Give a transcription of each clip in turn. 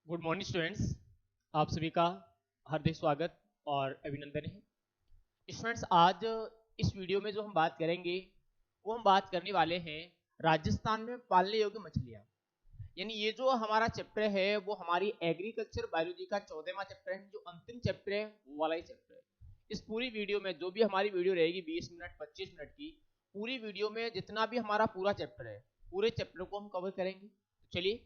Good morning students. आप सभी का हार्दिक स्वागत और अभिनंदन है। स्टूडेंट्स, आज इस वीडियो में जो हम बात करेंगे वो हम बात करने वाले हैं राजस्थान में पालने योग्य मछलियां। यानी ये जो हमारा चैप्टर है वो हमारी एग्रीकल्चर बायोलॉजी का 14वां चैप्टर है। जो अंतिम चैप्टर है वो वाला ही चैप्टर है। इस पूरी वीडियो में जो भी हमारी वीडियो रहेगी 20 मिनट 25 मिनट की, पूरी वीडियो में जितना भी हमारा पूरा चैप्टर है पूरे चैप्टर को हम कवर करेंगे। तो चलिए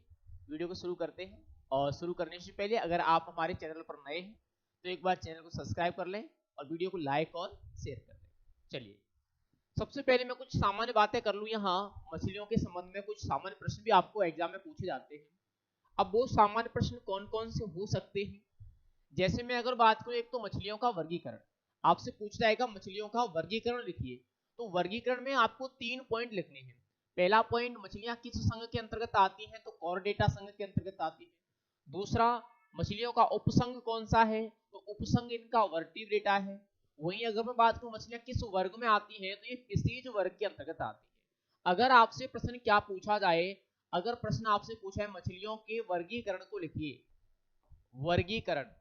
वीडियो को शुरू करते हैं। और शुरू करने से पहले अगर आप हमारे चैनल पर नए हैं तो एक बार चैनल को सब्सक्राइब कर लें और वीडियो को लाइक और शेयर कर दें। चलिए सबसे पहले मैं कुछ सामान्य बातें कर लूं। यहाँ मछलियों के संबंध में कुछ सामान्य प्रश्न भी आपको एग्जाम में पूछे जाते हैं। अब वो सामान्य प्रश्न कौन कौन से हो सकते हैं, जैसे मैं अगर बात करूं, एक तो मछलियों का वर्गीकरण। आपसे पूछ जाएगा मछलियों का वर्गीकरण लिखिए। तो वर्गीकरण में आपको 3 पॉइंट लिखने हैं। पहला पॉइंट, मछलियां किस संघ के अंतर्गत आती हैं, तो कॉर्डेटा संघ के अंतर्गत आती है। दूसरा, मछलियों का उपसंघ कौन सा है, तो उपसंघ इनका वर्टिब्रेटा है। वहीं अगर मैं बात करूं मछलियां किस वर्ग में आती हैं, तो ये फिशीज वर्ग के अंतर्गत आती है। अगर आपसे प्रश्न क्या पूछा जाए, अगर प्रश्न आपसे पूछा है मछलियों के वर्गीकरण को लिखिए, वर्गीकरण,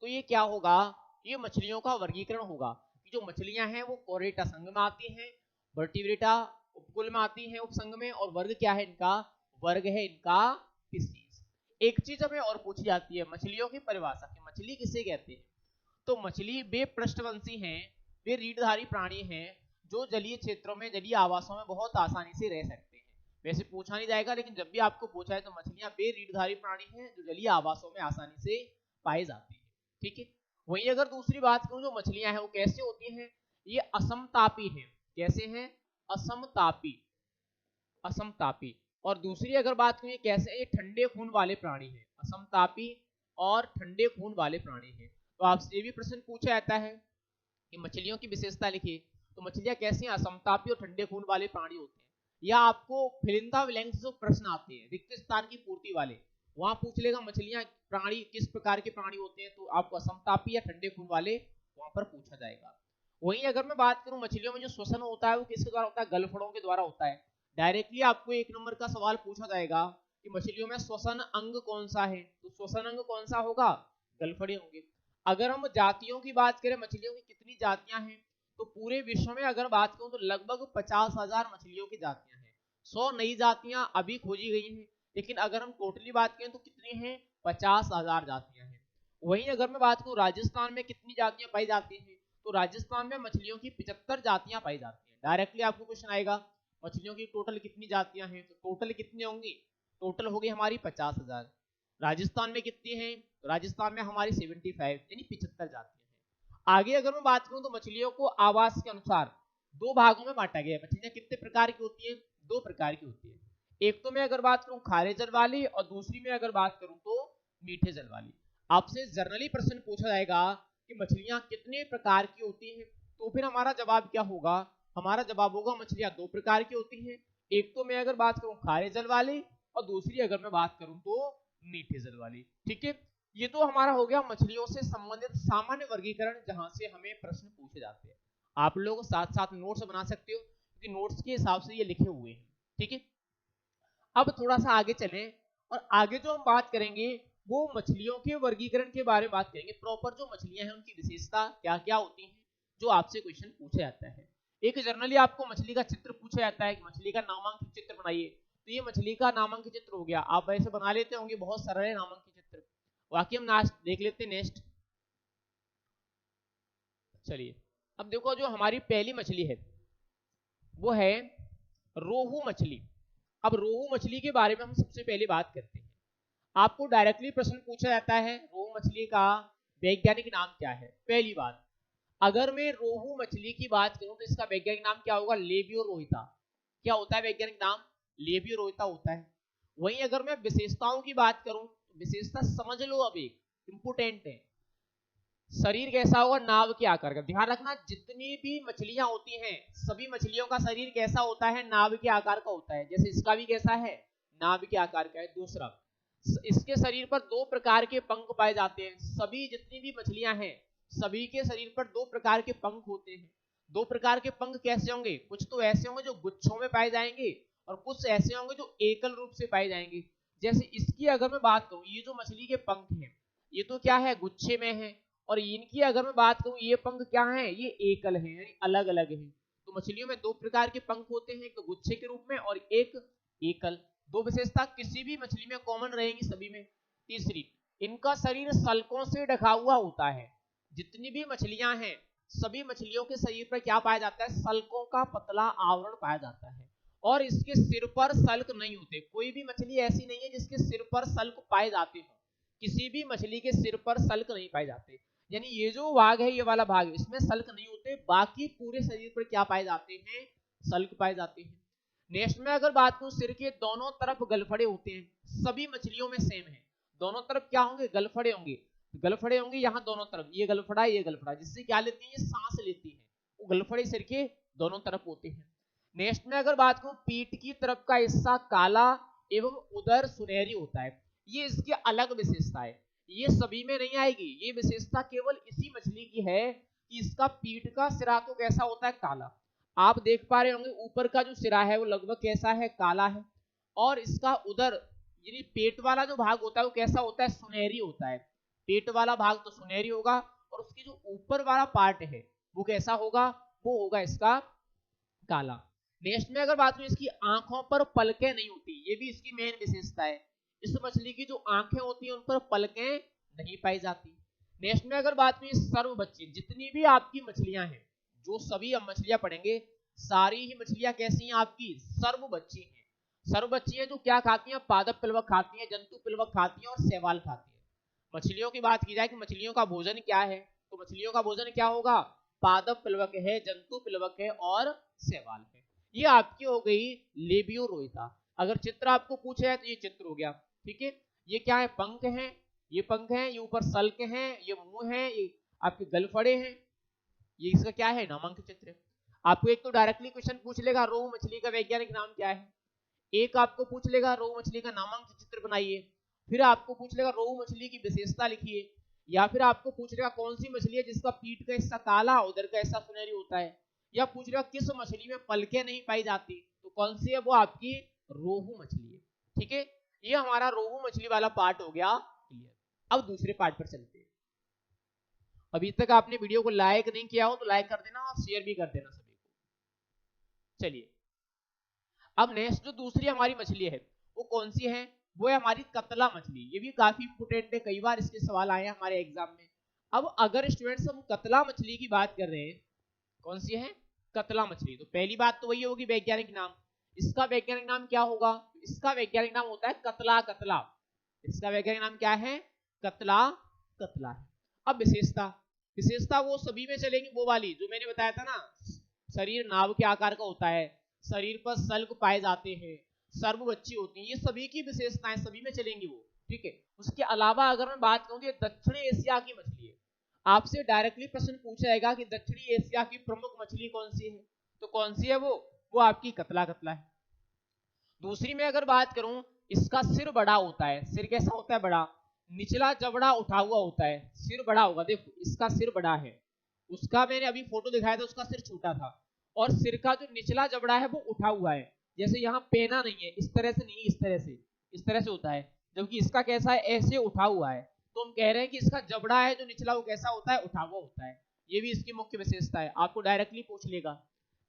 तो ये क्या होगा, ये मछलियों का वर्गीकरण होगा कि जो मछलियां हैं वो कोरेटा संघ में आती हैं, वर्टिब्रेटा उपकुल में आती हैं उपसंघ में, और वर्ग क्या है इनका, वर्ग है इनका फिशीज। एक चीज हमें और पूछी जाती है मछलियों की परिभाषा की, मछली किसे कहते हैं। तो मछली वे पृष्ठवंशी हैं, वे रीढ़धारी प्राणी हैं जो जलीय क्षेत्रों में, जलीय आवासों में बहुत आसानी से रह सकते हैं। वैसे पूछा नहीं जाएगा, लेकिन जब भी आपको पूछा है तो मछलियां वे रीढ़धारी प्राणी हैं जो जलीय आवासों में आसानी से पाए जाते हैं। ठीक है। वहीं अगर दूसरी बात करूं, जो मछलियां हैं वो कैसे होती हैं, ये असमतापी हैं। कैसे हैं, असमतापी, असमतापी। और दूसरी अगर बात करें कैसे, ये ठंडे खून वाले प्राणी हैं, असमतापी और ठंडे खून वाले प्राणी हैं। तो आपसे ये भी प्रश्न पूछा जाता है कि मछलियों की विशेषता लिखिए, तो मछलियां कैसी हैं, असमतापी और ठंडे खून वाले प्राणी होते हैं। या आपको फिलिंदा ब्लैंक्स जो प्रश्न आते हैं रिक्त स्थान की पूर्ति वाले, वहां पूछ लेगा मछलियां प्राणी किस प्रकार के प्राणी होते हैं, तो आपको असमतापी या ठंडे खून वाले वहां पर पूछा जाएगा। वहीं अगर मैं बात करूं मछलियों में जो श्वसन होता है वो किसके द्वारा होता है, गलफड़ों के द्वारा होता है। डायरेक्टली आपको 1 नंबर का सवाल पूछा जाएगा कि मछलियों में श्वसन अंग कौन सा है, तो श्वसन अंग कौन सा होगा, गलफड़े होंगे। अगर हम जातियों की बात करें, मछलियों की कितनी जातियां हैं, तो पूरे विश्व में अगर बात करूं तो लगभग 50,000 मछलियों की जातियां हैं। 100 नई जातियां अभी खोजी गई हैं, लेकिन अगर हम टोटली बात करें तो कितनी हैं, 50,000 जातियां हैं। वहीं अगर मैं बात करूं राजस्थान में कितनी जातियां पाई जाती हैं, तो राजस्थान में मछलियों की 75 जातियां पाई जाती हैं। डायरेक्टली आपको क्वेश्चन आएगा मछलियों की टोटल कितनी जातियां हैं, तो टोटल कितनी होंगी, टोटल होगी हमारी 50,000। राजस्थान में कितनी है, तो राजस्थान में हमारी 75 यानी 75 जातियां हैं। आगे अगर मैं बात करूं तो मछलियों को आवास के अनुसार 2 भागों में बांटा गया है। मछलियां कितने प्रकार की होती है, 2 प्रकार की होती है। एक तो मैं अगर बात करूं खारे जल वाली, और दूसरी में अगर बात करूं तो मीठे जल वाली। आपसे जनरली प्रश्न पूछा जाएगा कि मछलियां कितने प्रकार की होती हैं, तो फिर हमारा जवाब क्या होगा, हमारा जवाब होगा मछलियां 2 प्रकार की होती हैं। एक तो मैं अगर बात करूं खारे जल वाली, और दूसरी अगर मैं बात करूं तो मीठे जल वाली। ठीक है। ये तो हमारा हो गया मछलियों से संबंधित सामान्य वर्गीकरण, जहां से हमें प्रश्न पूछे जाते हैं। आप लोग साथ साथ नोट्स बना सकते हो क्योंकि नोट्स के हिसाब से ये लिखे हुए हैं। ठीक है। अब थोड़ा सा आगे चलें, और आगे जो हम बात करेंगे वो मछलियों के वर्गीकरण के बारे में बात करेंगे। प्रॉपर जो मछलियां हैं उनकी विशेषता क्या क्या होती हैं, जो आपसे क्वेश्चन पूछा जाता है। एक जनरली आपको मछली का चित्र पूछा जाता है कि मछली का नामांकित चित्र बनाइए, तो ये मछली का नामांकित चित्र हो गया। आप वैसे बना लेते होंगे, बहुत सरल है नामांकित चित्र। बाकी हम देख लेते हैं नेक्स्ट। चलिए अब देखो, जो हमारी पहली मछली है वो है रोहू मछली। अब रोहू मछली के बारे में हम सबसे पहले बात करते हैं। आपको डायरेक्टली प्रश्न पूछा जाता है रोहू मछली का वैज्ञानिक नाम क्या है। पहली बात, अगर मैं रोहू मछली की बात करूं तो इसका वैज्ञानिक नाम क्या होगा, लेबियो रोहिता। क्या होता है वैज्ञानिक नाम, लेबियो रोहिता होता है। वहीं अगर मैं विशेषताओं की बात करूं तो विशेषता समझ लो, अब एक इंपोर्टेंट है, शरीर कैसा होगा, नाव के आकार का। ध्यान रखना, जितनी भी मछलियां होती हैं सभी मछलियों का शरीर कैसा होता है, नाव के आकार का होता है। जैसे इसका भी कैसा है, नाव के आकार का है। दूसरा, इसके शरीर पर 2 प्रकार के पंख पाए जाते हैं। सभी जितनी भी मछलियां हैं सभी के शरीर पर 2 प्रकार के पंख होते हैं। 2 प्रकार के पंख कैसे होंगे, कुछ तो ऐसे होंगे जो गुच्छों में पाए जाएंगे, और कुछ ऐसे होंगे जो एकल रूप से पाए जाएंगे। जैसे इसकी अगर मैं बात करूं, ये जो मछली के पंख हैं ये तो क्या है, गुच्छे में है, और इनकी अगर मैं बात करूं ये पंख क्या है, ये एकल है, यानी अलग अलग है। तो मछलियों में दो प्रकार के पंख होते हैं, एक तो गुच्छे के रूप में और एक एकल। दो विशेषता किसी भी मछली में कॉमन रहेगी सभी में। तीसरी, इनका शरीर सल्कों से ढका हुआ होता है। जितनी भी मछलियां हैं सभी मछलियों के शरीर पर क्या पाया जाता है, सल्कों का पतला आवरण पाया जाता है, और इसके सिर पर सल्क नहीं होते। कोई भी मछली ऐसी नहीं है जिसके सिर पर सल्क पाए जाते हो, किसी भी मछली के सिर पर सल्क नहीं पाए जाते। यानी ये जो भाग है, ये वाला भाग, इसमें सल्क नहीं होते, बाकी पूरे शरीर पर क्या पाए जाते हैं, सल्क पाए जाते हैं। नेक्स्ट में अगर बात करूं, सिर के दोनों तरफ गलफड़े होते हैं, सभी मछलियों में सेम है, दोनों तरफ क्या होंगे, गलफड़े होंगे। गलफड़े होंगे यहाँ दोनों तरफ, ये गलफड़ा ये गलफड़ा, जिससे क्या लेती है, ये सांस लेती है, वो गलफड़े सिर के दोनों तरफ होते हैं। नेक्स्ट में अगर बात करूं, पीठ की तरफ का हिस्सा काला एवं उदर सुनहरी होता है, ये इसकी अलग विशेषता है, ये सभी में नहीं आएगी। ये विशेषता केवल इसी मछली की है कि इसका पीठ का सिरा तो कैसा होता है, काला। आप देख पा रहे होंगे ऊपर का जो सिरा है वो लगभग कैसा है, काला है, और इसका उदर यानी पेट वाला जो भाग होता है वो कैसा होता है, सुनहरी होता है। पेट वाला भाग तो सुनहरी होगा, और उसकी जो ऊपर वाला पार्ट है वो कैसा होगा, वो होगा इसका काला। नेक्स्ट में अगर बात करें, इसकी आंखों पर पलकें नहीं होती, ये भी इसकी मेन विशेषता है। इस मछली की जो आंखें होती हैं उन पर पलकें नहीं पाई जाती। नेक्स्ट में अगर बात करें, सर्वबच्ची, जितनी भी आपकी मछलियां हैं, जो सभी हम मछलियां पढ़ेंगे, सारी ही मछलियां कैसी हैं, आपकी सर्वबच्ची हैं। सर्वबच्ची हैं जो क्या खाती हैं, पादप पिलवक खाती हैं, जंतु पिलवक खाती हैं और शैवाल खाती हैं। मछलियों की बात की जाए कि मछलियों का भोजन क्या है, तो मछलियों का भोजन क्या होगा, पादप पिलवक है, जंतु पिलवक है और शैवाल है। ये आपकी हो गई लेबियोरोइता। अगर चित्र आपको पूछे है तो ये चित्र हो गया, ठीक है। ये क्या है, पंख है, ये पंख है, ये ऊपर सल्क है, ये मुंह है, ये आपके गलफड़े हैं, ये इसका क्या है, नामांकित चित्र। आपको एक तो डायरेक्टली क्वेश्चन पूछ लेगा रोहू मछली का वैज्ञानिक नाम क्या है, एक आपको पूछ लेगा रोहू मछली का नामांकित चित्र बनाइए, फिर आपको पूछ लेगा रोहू मछली की विशेषता लिखिए, या फिर आपको पूछ लेगा कौन सी मछली है जिसका पीठ का हिस्सा काला उधर का हिस्सा सुनहरी होता है, या पूछ लेगा किस मछली में पलकें नहीं पाई जाती, तो कौन सी है, वो आपकी रोहू मछली है, ठीक है। ये हमारा रोहू मछली वाला पार्ट हो गया क्लियर। अब दूसरे पार्ट पर चलते हैं। अभी तक आपने वीडियो को लाइक नहीं किया हो तो लाइक कर देना और शेयर भी कर देना सभी को। चलिए, अब नेक्स्ट जो दूसरी हमारी मछली है वो कौन सी है, वो है हमारी कतला मछली। ये भी काफी इंपोर्टेंट है, कई बार इसके सवाल आए हैं हमारे एग्जाम में। अब अगर स्टूडेंट्स हम कतला मछली की बात कर रहे हैं, कौन सी है, कतला मछली, तो पहली बात तो वही होगी वैज्ञानिक नाम। इसका वैज्ञानिक नाम क्या होगा, इसका वैज्ञानिक नाम होता है कतला कतला। इसका वैज्ञानिक नाम क्या है, कतला कतला है। अब विशेषता, विशेषता वो सभी में चलेंगी, वो वाली जो मैंने बताया था ना, शरीर नाव के आकार का होता है, शरीर पर सल्क पाए जाते हैं, सर्वबच्ची होती हैं, ये सभी की विशेषताएं सभी में चलेंगी वो, ठीक है। उसके अलावा अगर मैं बात करूं, ये दक्षिणी एशिया की मछली है। आपसे डायरेक्टली प्रश्न पूछा जाएगा कि दक्षिणी एशिया की प्रमुख मछली कौन सी है, तो कौन सी है वो आपकी कतला कतला है। दूसरी में अगर बात करूं, इसका सिर बड़ा होता है। सिर कैसा होता है, बड़ा, निचला जबड़ा उठा हुआ होता है, सिर बड़ा होगा। देखो इसका सिर बड़ा है, उसका मैंने अभी फोटो दिखाया था, उसका सिर छोटा था, और सिर का जो निचला जबड़ा है वो उठा हुआ है। जैसे यहाँ पेना नहीं है, इस तरह से नहीं, इस तरह से होता है, जबकि इसका कैसा है, ऐसे उठा हुआ है। तो हम कह रहे हैं कि इसका जबड़ा है जो निचला वो कैसा होता है, उठा हुआ होता है। ये भी इसकी मुख्य विशेषता है, आपको डायरेक्टली पूछ लेगा।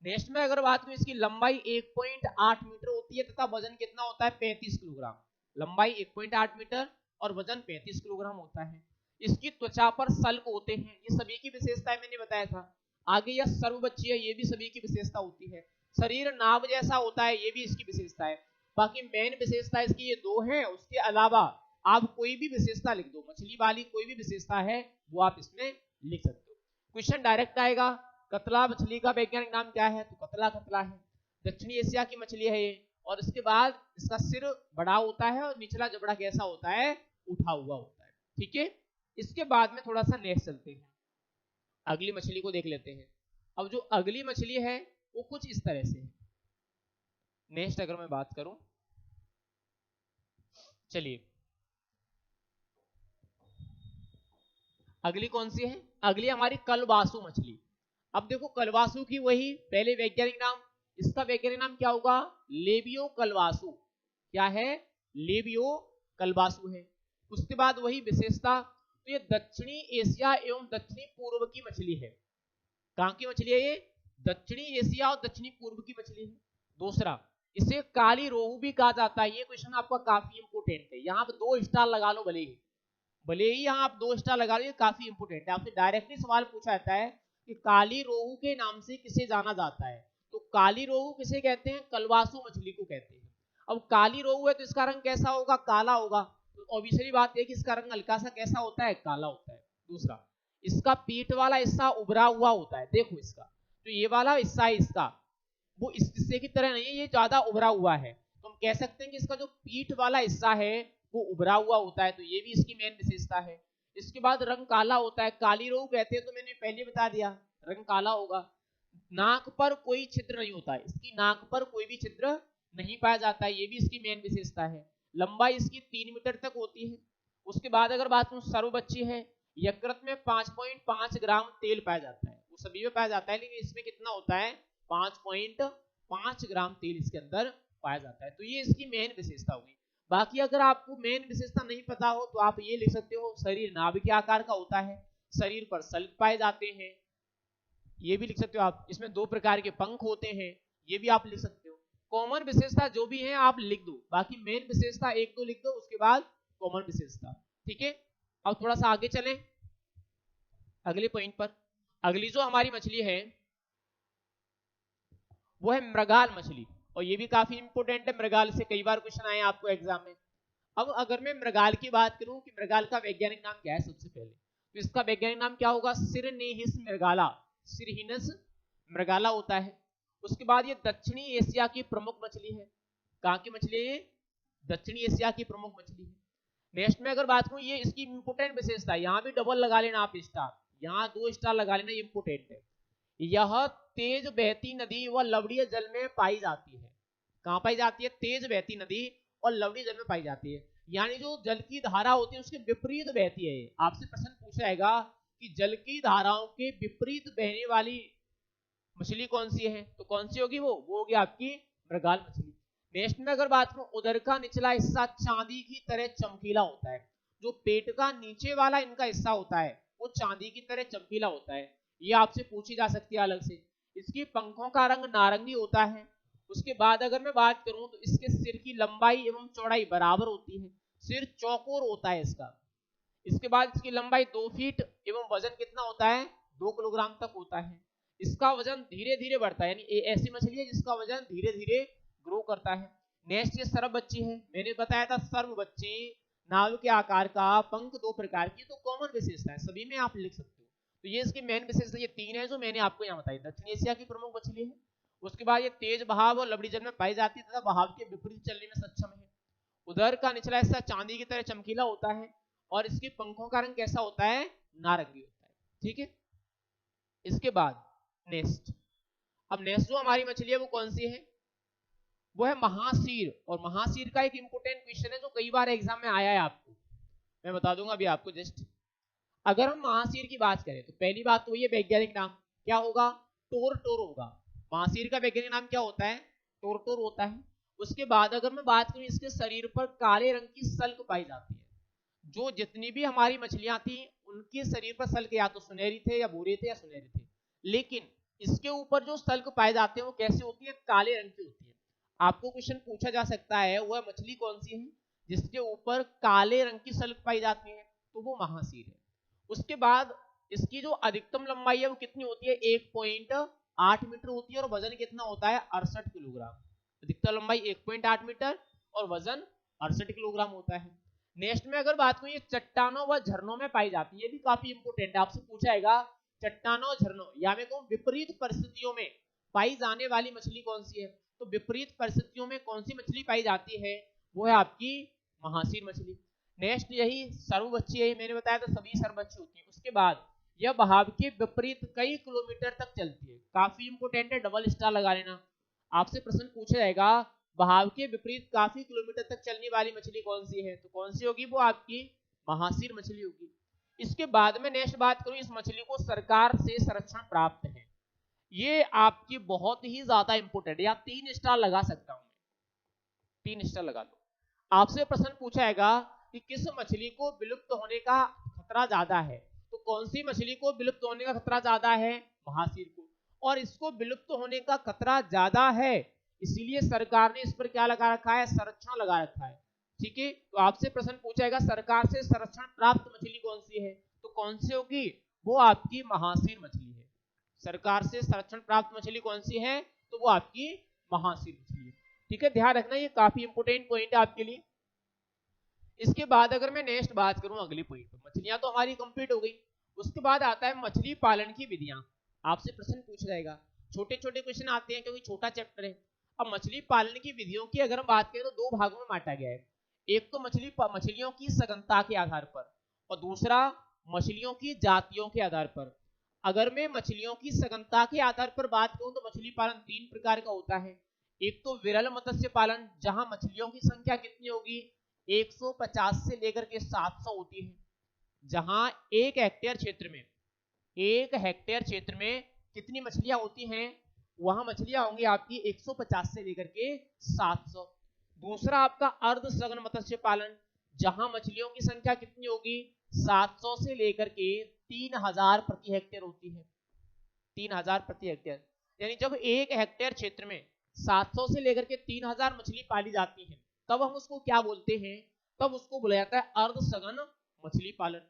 नेक्स्ट में अगर बात करूं, इसकी लंबाई 1.8 मीटर होती है तथा वजन कितना होता है, 35 किलोग्राम। लंबाई 1.8 मीटर और वजन 35 किलोग्राम होता है। इसकी त्वचा पर सल्क होते हैं, ये सभी की विशेषताएं मैंने बताया था। आगे यह सर्वबच्ची है, ये भी सभी की विशेषता होती है। शरीर नाव जैसा होता है, ये भी इसकी विशेषता है। बाकी मेन विशेषता इसकी ये दो है, उसके अलावा आप कोई भी विशेषता लिख दो, मछली वाली कोई भी विशेषता है वो आप इसमें लिख सकते हो। क्वेश्चन डायरेक्ट आएगा, कतला मछली का वैज्ञानिक नाम क्या है, तो कतला कतला है, दक्षिणी एशिया की मछली है ये। और इसके बाद इसका सिर बड़ा होता है और निचला जबड़ा कैसा होता है, उठा हुआ होता है, ठीक है। इसके बाद में थोड़ा सा नेक्स्ट चलते हैं, अगली मछली को देख लेते हैं। अब जो अगली मछली है वो कुछ इस तरह से है। नेक्स्ट अगर मैं बात करूं, चलिए अगली कौन सी है, अगली हमारी कलवासु मछली। अब देखो कलवासु की वही पहले वैज्ञानिक नाम, इसका वैज्ञानिक नाम क्या होगा, लेबियो कलवासु। क्या है, लेबियो कलबासु है। उसके बाद वही विशेषता, तो ये दक्षिणी एशिया एवं दक्षिणी पूर्व की मछली है। कहां की मछली है ये? दक्षिणी एशिया और दक्षिणी पूर्व की मछली है। दूसरा, इसे काली रोहू भी कहा जाता है। ये क्वेश्चन आपका काफी इंपोर्टेंट है, यहाँ पे 2 स्टार लगा लो, भले ही यहाँ आप 2 स्टार लगा लो, ये काफी इंपोर्टेंट है। आपसे डायरेक्टली सवाल पूछा जाता है कि काली रोहू के नाम से किसे जाना जाता है, तो काली रोहू किसे कहते हैं? कलवासु मछली को कहते हैं। अब काली रोहू है तो इसका रंग कैसा होगा? काला होगा। तो ऑब्वियसली बात है कि इसका रंग हल्का सा कैसा होता है? काला होता है। दूसरा, इसका पीठ वाला हिस्सा उभरा हुआ होता है। देखो इसका तो ये वाला हिस्सा है इसका, वो इस हिस्से की तरह नहीं है, ये ज्यादा उभरा हुआ है। तो हम कह सकते हैं कि इसका जो पीठ वाला हिस्सा है वो उभरा हुआ होता है, तो ये भी इसकी मेन विशेषता है। इसके बाद रंग काला होता है, काली रोहू कहते हैं, तो मैंने पहले बता दिया रंग काला होगा। नाक पर कोई छिद्र नहीं होता है, इसकी नाक पर कोई भी छिद्र नहीं पाया जाता है, ये भी इसकी मेन विशेषता है। लंबाई इसकी 3 मीटर तक होती है। उसके बाद अगर बात करूं सर्वबच्ची है, यकृत में 5.5 ग्राम तेल पाया जाता है। वो सभी में पाया जाता है, लेकिन इसमें कितना होता है? 5.5 ग्राम तेल इसके अंदर पाया जाता है। तो ये इसकी मेन विशेषता होगी। बाकी अगर आपको मेन विशेषता नहीं पता हो तो आप ये लिख सकते हो, शरीर नाभिक के आकार का होता है, शरीर पर सल्क पाए जाते हैं, ये भी लिख सकते हो आप। इसमें 2 प्रकार के पंख होते हैं, ये भी आप लिख सकते हो। कॉमन विशेषता जो भी है आप लिख दो, बाकी मेन विशेषता 1-2 लिख दो, उसके बाद कॉमन विशेषता। ठीक है, अब थोड़ा सा आगे चलें अगले पॉइंट पर। अगली जो हमारी मछली है वो है मृगाल मछली, और ये भी काफी इंपोर्टेंट है। मृगाल से कई बार क्वेश्चन आए आपको एग्जाम में। अब अगर मैं मृगाल की बात करूं कि मृगाल का वैज्ञानिक नाम क्या है, सबसे पहले तो इसका वैज्ञानिक नाम क्या होगा? सिरनेहिस मृगाला, सिरहिनस मृगाला होता है। उसके बाद ये दक्षिणी एशिया की प्रमुख मछली है। कहां की मछली है? दक्षिणी एशिया की प्रमुख मछली है। नेक्स्ट में अगर बात करूं, ये इसकी इंपोर्टेंट विशेषता है, यहाँ भी डबल लगा लेना आप स्टार, यहाँ 2 स्टार लगा लेना, ये इंपोर्टेंट है। यह तेज बहती नदी व लवणीय जल में पाई जाती है। कहां पाई जाती है? तेज बहती नदी और लवणीय जल में पाई जाती है, यानी जो जल की धारा होती है उसके विपरीत बहती है। आपसे प्रश्न पूछा जाएगा कि जल की धाराओं के विपरीत बहने वाली मछली कौन सी है, तो कौन सी होगी? वो होगी आपकी मृगाल मछली। नेक्स्ट में अगर बात करूं, उदर का निचला हिस्सा चांदी की तरह चमकीला होता है। जो पेट का नीचे वाला इनका हिस्सा होता है वो चांदी की तरह चमकीला होता है, ये आपसे पूछी जा सकती है अलग से। इसकी पंखों का रंग नारंगी होता है। उसके बाद अगर मैं बात करूं तो इसके सिर की लंबाई एवं चौड़ाई बराबर होती है, सिर चौकोर होता है इसका। इसके बाद इसकी लंबाई 2 फीट एवं वजन कितना होता है? 2 किलोग्राम तक होता है। इसका वजन धीरे धीरे बढ़ता है, यानी ऐसी मछली है जिसका वजन धीरे धीरे ग्रो करता है। नेक्स्ट ये सर्व बच्ची है, मैंने बताया था सर्व बच्ची नाव के आकार का, पंख 2 प्रकार की, तो कॉमन विशेषता है, सभी में आप लिख सकते हो। तो ये इसकी मेन विशेषता ये 3 है जो मैंने आपको यहाँ बताई। दक्षिण एशिया की प्रमुख मछली है। उसके बाद ये तेज बहाव और लवणीय जल में पाई जाती है तथा बहाव के विपरीत चलने में सक्षम है। उदर का निचला हिस्सा चांदी की तरह चमकीला होता है और इसके पंखों का रंग कैसा होता है? नारंगी होता है। ठीक है, इसके बाद नेक्स्ट, अब नेक्स्ट जो हमारी मछली है वो कौन सी है? वो है महासीर। और महासीर का एक इंपोर्टेंट क्वेश्चन है जो कई बार एग्जाम में आया है, आपको मैं बता दूंगा अभी आपको जस्ट। अगर हम महासीर की बात करें तो पहली बात तो ये वैज्ञानिक नाम क्या होगा? टोरटोर होगा। महासीर का वैज्ञानिक नाम क्या होता है? टोरटोर होता है। उसके बाद अगर मैं बात करूं, इसके शरीर पर काले रंग की सल्क पाई जाती है। जो जितनी भी हमारी मछलियां थी उनके शरीर पर सल्क या तो सुनहरी थे या भूरे थे या सुनहरे थे, लेकिन इसके ऊपर जो सल्क पाए जाते हैं वो कैसे होती है? काले रंग की होती है। आपको क्वेश्चन पूछा जा सकता है वह मछली कौन सी है जिसके ऊपर काले रंग की सल्क पाई जाती है, तो वो महासीर है। उसके बाद इसकी जो अधिकतम लंबाई है वो कितनी होती है? 1.8 मीटर होती है और वजन कितना होता है? 68 किलोग्राम। अधिकतम लंबाई 1.8 मीटर और वजन 68 किलोग्राम होता है। नेक्स्ट में अगर बात करूं, ये चट्टानों व झरनों में पाई जाती है, ये भी काफी इंपोर्टेंट है, आपसे पूछा जाएगा चट्टानों झरनों या मैं कहूं विपरीत परिस्थितियों में पाई जाने वाली मछली कौन सी है? तो विपरीत परिस्थितियों में कौन सी मछली पाई जाती है? वो है आपकी महासीर मछली। नेक्स्ट यही सर्वबच्ची है, मैंने बताया था सभी सर्वबच्ची होती है। उसके बाद यह बहाव के विपरीत कई किलोमीटर तक चलती है, काफी इंपोर्टेंट है, डबल स्टार लगा लेना। आपसे प्रश्न पूछा जाएगा बहाव के विपरीत काफी किलोमीटर तक चलने वाली मछली कौन सी है? तो कौन सी होगी? वो आपकी महासीर मछली होगी। इसके बाद में नेक्स्ट बात करूं, इस मछली को सरकार से संरक्षण प्राप्त है, ये आपकी बहुत ही ज्यादा इंपोर्टेंट है, या 3 स्टार लगा सकता हूं मैं, 3 स्टार लगा लो। आपसे प्रश्न पूछा जाएगा कि किस मछली को विलुप्त होने का खतरा ज्यादा है, तो कौन सी मछली को विलुप्त होने का खतरा ज्यादा है, महासीर को। और इसको विलुप्त होने का खतरा ज्यादा है, इसीलिए सरकार ने इस पर क्या लगा रखा है, संरक्षण लगा रखा है। ठीक है, तो आपसे प्रश्न पूछा जाएगा सरकार से संरक्षण प्राप्त मछली कौन सी है, तो कौन सी होगी, वो आपकी महासीर मछली है। सरकार से संरक्षण प्राप्त मछली कौन सी है, तो वो आपकी महासीर मछली है। ठीक है, ध्यान रखना, ये काफी इंपोर्टेंट पॉइंट है आपके लिए। इसके बाद अगर मैं नेक्स्ट बात करूं अगले पॉइंट पर, मछलियां तो हमारी कंप्लीट हो गई, उसके बाद आता है मछली पालन की विधियां। आपसे प्रश्न पूछा जाएगा, छोटे छोटे क्वेश्चन आते हैं क्योंकि छोटा चैप्टर है। अब मछली पालन की विधियों की अगर हम बात करें तो दो भागों में बांटा गया है। एक तो मछलियों की सघनता के आधार पर, और दूसरा मछलियों की जातियों के आधार पर। अगर मैं मछलियों की सघनता के आधार पर बात करूं तो मछली पालन तीन प्रकार का होता है। एक तो विरल मत्स्य पालन, जहां मछलियों की संख्या कितनी होगी, 150 से लेकर के 700 होती है। जहां एक हेक्टेयर क्षेत्र में कितनी मछलियां होती हैं, वहां मछलियां होंगी आपकी 150 से लेकर के 700। दूसरा आपका अर्ध सघन मत्स्य पालन, जहां मछलियों की संख्या कितनी होगी, 700 से लेकर के 3000 प्रति हेक्टेयर होती है। 3000 प्रति हेक्टेयर, यानी जब एक हेक्टेयर क्षेत्र में 700 से लेकर के 3000 मछली पाली जाती है, तब हम उसको क्या बोलते हैं, तब उसको बोला जाता है अर्ध सघन मछली पालन।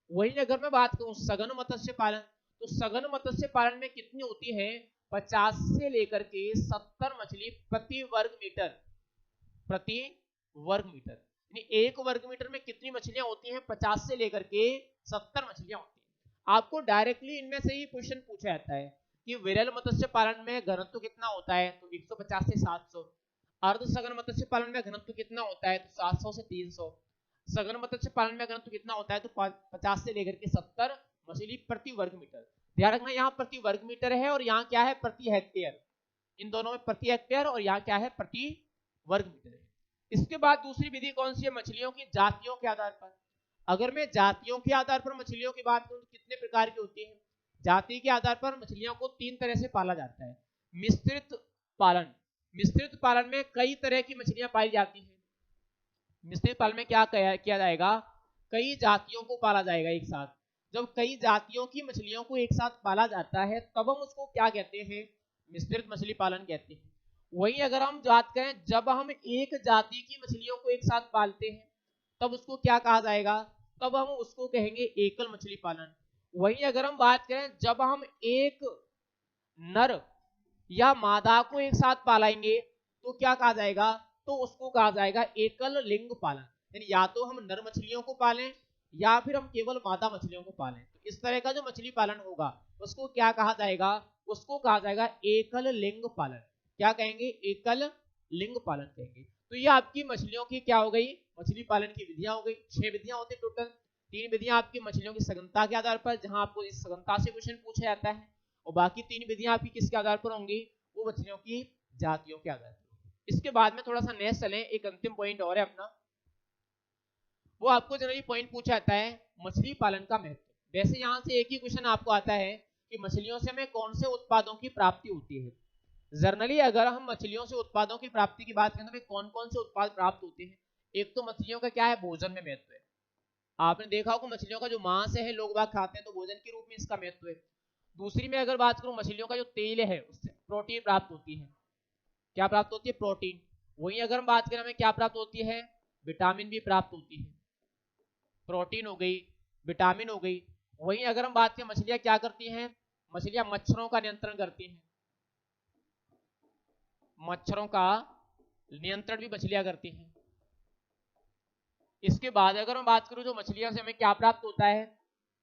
वही अगर मैं बात करूं सघन मत्स्य पालन, तो सघन मत्स्य पालन में कितनी होती है, 50 से लेकर के 70 मछली प्रति वर्ग मीटर। यानी एक वर्ग मीटर में कितनी मछलियां होती हैं, 50 से लेकर के 70 मछलियां होती हैं। आपको डायरेक्टली इनमें से ही क्वेश्चन पूछा जाता है कि विरल मत्स्य पालन में घनत्व कितना होता है, तो 150 से 700। अर्ध सघन मत्स्य पालन में घनत्व कितना होता है, तो 700 से 300। सघन मत्स्य पालन में घनत्व कितना होता है, तो 50 से लेकर के 70 मछली प्रति वर्ग मीटर। ध्यान रखना, यहाँ प्रति वर्ग मीटर है और यहाँ क्या है, प्रति हेक्टेयर। इन दोनों में प्रति हेक्टेयर और यहाँ क्या है, प्रति वर्ग मीटर है। इसके बाद दूसरी विधि कौन सी है, मछलियों की जातियों के आधार पर। अगर मैं जातियों के आधार पर मछलियों की बात करूं तो कितने प्रकार की होती है, जाति के आधार पर मछलियों को तीन तरह से पाला जाता है। मिश्रित पालन में कई तरह की मछलियां पाई जाती हैं। मिश्रित पालन में क्या किया जाएगा, कई जातियों को पाला जाएगा एक साथ। जब कई जातियों की मछलियों को एक साथ पाला जाता है तब हम उसको क्या कहते हैं, मिश्रित मछली पालन कहते हैं। वहीं अगर हम बात करें जब हम एक जाति की मछलियों को एक साथ पालते हैं तब उसको क्या कहा जाएगा, तब हम उसको कहेंगे एकल मछली पालन। वहीं अगर हम बात करें जब हम एक नर या मादा को एक साथ पालेंगे तो क्या कहा जाएगा, तो उसको कहा जाएगा एकल लिंग पालन। यानी या तो हम नर मछलियों को पालें या फिर हम केवल मादा मछलियों को पालें। तो इस तरह का जो मछली पालन होगा उसको क्या कहा जाएगा, उसको कहा जाएगा एकल लिंग पालन। क्या कहेंगे, एकल लिंग पालन कहेंगे। तो ये आपकी मछलियों की क्या हो गई, मछली पालन की विधियां हो गई। 6 विधियां होती टोटल। 3 विधियां आपकी मछलियों की सघनता के आधार पर, जहां आपको इस सघनता से क्वेश्चन पूछा जाता है, और बाकी 3 विधियां आपकी किसके आधार पर होंगी, वो मछलियों की जातियों के आधार पर। इसके बाद में थोड़ा सा नेक्स्ट चलें, एक अंतिम पॉइंट और है अपना, वो आपको जनरली पॉइंट पूछा जाता है मछली पालन का महत्व। वैसे यहाँ से एक ही क्वेश्चन आपको आता है कि मछलियों से हमें कौन से उत्पादों की प्राप्ति होती है। जनरली अगर हम मछलियों से उत्पादों की प्राप्ति की बात करें तो कौन कौन से उत्पाद प्राप्त होते हैं। एक तो मछलियों का क्या है, भोजन में महत्व है। आपने देखा होगा मछलियों का जो मांस है लोग बाग खाते हैं तो भोजन के रूप में इसका महत्व है। दूसरी में अगर बात करूं मछलियों का जो तेल है उससे प्रोटीन प्राप्त होती है। क्या प्राप्त होती है, प्रोटीन। वहीं अगर हम बात करें हमें क्या प्राप्त होती है, विटामिन भी प्राप्त होती है। प्रोटीन हो गई, विटामिन हो गई। वहीं अगर हम बात करें मछलियां क्या करती हैं, मछलियां मच्छरों का नियंत्रण करती हैं। मच्छरों का नियंत्रण भी मछलियां करती हैं। इसके बाद अगर हम बात करूं जो मछलियों से हमें क्या प्राप्त होता है,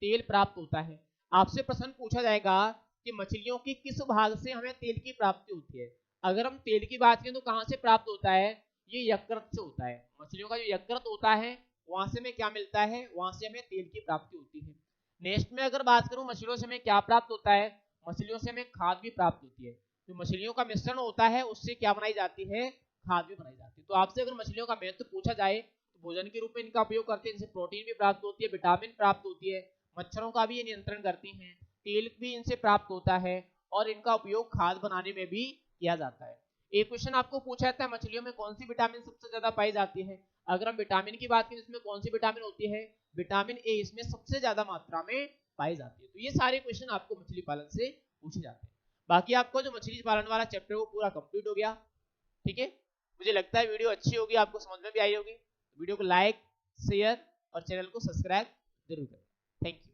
तेल प्राप्त होता है। आपसे प्रश्न पूछा जाएगा कि मछलियों की किस भाग से हमें तेल की प्राप्ति होती है। अगर हम तेल की बात करें तो कहां से प्राप्त होता है, ये यकृत से होता है। मछलियों का जो यकृत होता है वहां से हमें क्या मिलता है, वहां से हमें तेल की प्राप्ति होती है। नेक्स्ट में अगर बात करूं मछलियों से हमें क्या प्राप्त होता है, मछलियों से हमें खाद भी प्राप्त होती है। जो मछलियों का मिश्रण होता है उससे क्या बनाई जाती है, खाद भी बनाई जाती है। तो आपसे अगर मछलियों का महत्व पूछा जाए तो भोजन के रूप में इनका उपयोग करते हैं, इनसे प्रोटीन भी प्राप्त होती है, विटामिन प्राप्त होती है, मच्छरों का भी ये नियंत्रण करती हैं, तेल भी इनसे प्राप्त होता है और इनका उपयोग खाद बनाने में भी किया जाता है। एक क्वेश्चन आपको पूछा जाता है मछलियों में कौन सी विटामिन सबसे ज्यादा पाई जाती है। अगर हम विटामिन की बात करें इसमें कौन सी विटामिन होती है, विटामिन ए इसमें सबसे ज्यादा मात्रा में पाई जाती है। तो ये सारे क्वेश्चन आपको मछली पालन से पूछे जाते हैं। बाकी आपको जो मछली पालन वाला चैप्टर वो पूरा कंप्लीट हो गया, ठीक है। मुझे लगता है वीडियो अच्छी होगी, आपको समझ में भी आई होगी। वीडियो को लाइक, शेयर और चैनल को सब्सक्राइब जरूर करें। Thank you.